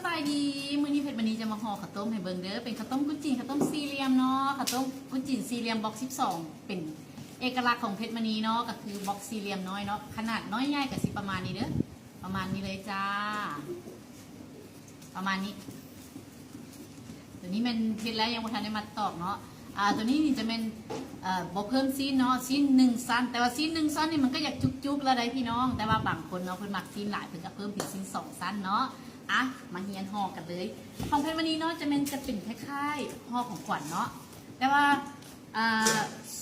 บายดีมื้อนี้เพชรมณีจะมาห่อข้าวต้มให้เบิ่งเด้อเป็นข้าวต้มกุ้งจีนข้าวต้มสี่เหลี่ยมเนาะข้าวต้มกุ้งจีนสี่เหลี่ยมบ็อก12เป็นเอกลักษณ์ของเพชรมณีเนาะก็คือบ็อกสี่เหลี่ยมน้อยเนาะขนาดน้อยใหญ่ก็สิประมาณนี้เด้อประมาณนี้เลยจ้าประมาณนี้ตัวนี้มันเพชรแล้วยังบ่ทันได้มาตอกเนาะตัวนี้นี่จะเป็นบ่เพิ่มซีนเนาะซีน1สั้นแต่ว่าซีน1สั้นนี่มันก็อยากจุกๆแล้วได้พี่น้องแต่ว่าบางคนเนาะเพิ่นมักซีนหลายเพิ่นก็เพิ่มเป็นซีน2สั้นเนาะมาเฮียนห่อกันเลยของเพชรมณีเนาะจะเป็นคล้ายๆห่อของขวัญเนาะแต่ว่า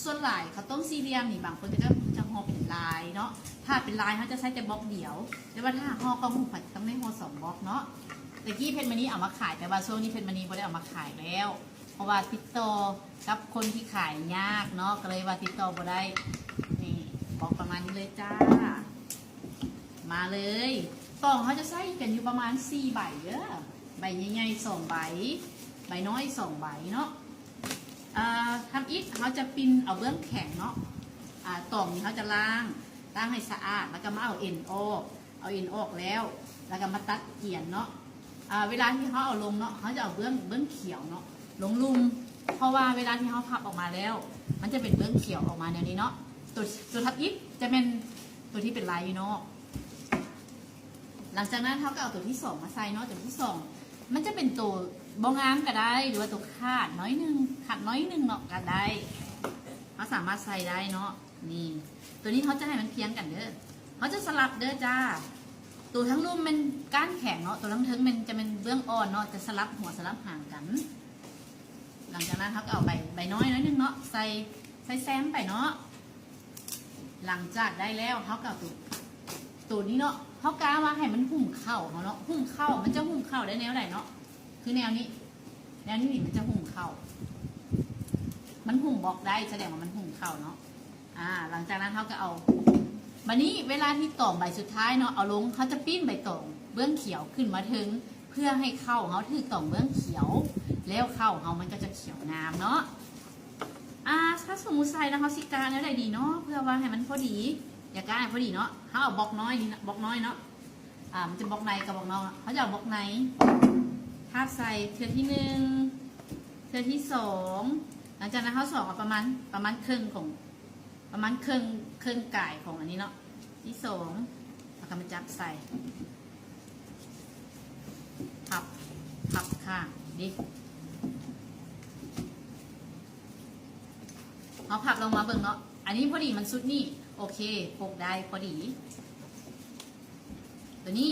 ส่วนหลายเขาต้มสี่เหลี่ยมนี่บางคนจะห่อเป็นลายเนาะถ้าเป็นลายเขาจะใช้แต่บล็อกเดียวแต่ว่าถ้าห่อก็ของขวัญต้องได้ห่อ2บล็อกเนาะแต่กี้เพชรมณีเอามาขายแต่ว่าช่วงนี้เพชรมณีไม่ได้เอามาขายแล้วเพราะว่าติดต่อกับคนที่ขายยากเนาะก็เลยว่าติดต่อบ่ได้นี่บอกประมาณนี้เลยจ้ามาเลยกล่องเขาจะใส่กันอยู่ประมาณ4 ใบเด้อใบใหญ่ๆ2 ใบใบน้อย2 ใบเนาะทำอีกเขาจะปิ้นเอาเบื้องแข็งเนาะกล่องนี้เขาจะล้างให้สะอาดแล้วก็มาเอาเอ็นออกแล้วก็มาตัดเกี่ยนเนาะเวลาที่เขาเอาลงเนาะเขาจะเอาเบื้องเขียวเนาะลงลุมเพราะว่าเวลาที่เขาพับออกมาแล้วมันจะเป็นเบื้องเขียวออกมาแนวนี้เนาะตัวทับอีกจะเป็นตัวที่เป็นลายอยู่เนาะหลังจากนั้นเขาก็เอาตัวที่2มาใส่เนาะตัวที่2มันจะเป็นตัวบองงามก็ได้หรือว่าตัวขาดน้อยนึงเนาะก็ได้เขาสามารถใส่ได้เนาะนี่ตัวนี้เขาจะให้มันเพียงกันเด้อเขาจะสลับเด้อจ้าตัวทั้งลุ่มมันก้านแข็งเนาะตัวทั้งทึงมันจะเป็นเบื้องอ่อนเนาะจะสลับหัวสลับหางกันหลังจากนั้นเขาก็เอาใบน้อยนึงเนาะใส่แซมไปเนาะหลังจากได้แล้วเขาก็เอาตัวนี้เนาะเขากาว่าให้มันหุ่มเข่าเนาะหุ่มเข่ามันจะหุ่มเข่าได้แนวไหนเนาะคือแนวนี้มันจะหุ่มเข่ามันหุ่มบล็อกได้แสดงว่ามันหุ่มเข่าเนาะหลังจากนั้นเขาก็เอาบัดนี้เวลาที่ตอกใบสุดท้ายเนาะเอาลงเขาจะปิ้นใบตองเบื้องเขียวขึ้นมาถึงเพื่อให้เข้าเขาถือตองเบื้องเขียวแล้วเข้าเขามันก็จะเขียวงามเนาะถ้าสมมุติใส่แล้วเขาสิการแล้วได้ดีเนาะเพื่อว่าให้มันพอดีอย่าการพอดีเนาะเขาเอาบล็อกน้อยนี่บล็อกน้อยเนาะมันจะบล็อกในกับบล็อกนอกเขาจะเอาบล็อกในทาบใส่เทือที่1เทือที่2หลังจากนั้นเขาสอกประมาณครึ่งของประมาณครึ่งไก่ของอันนี้เนาะที่2แล้วก็มาจับใส่พับค่ะดิเอาพับลงมาเบิ่งเนาะอันนี้พอดีมันสุดนี่โอเคปกได้พอดีตัวนี้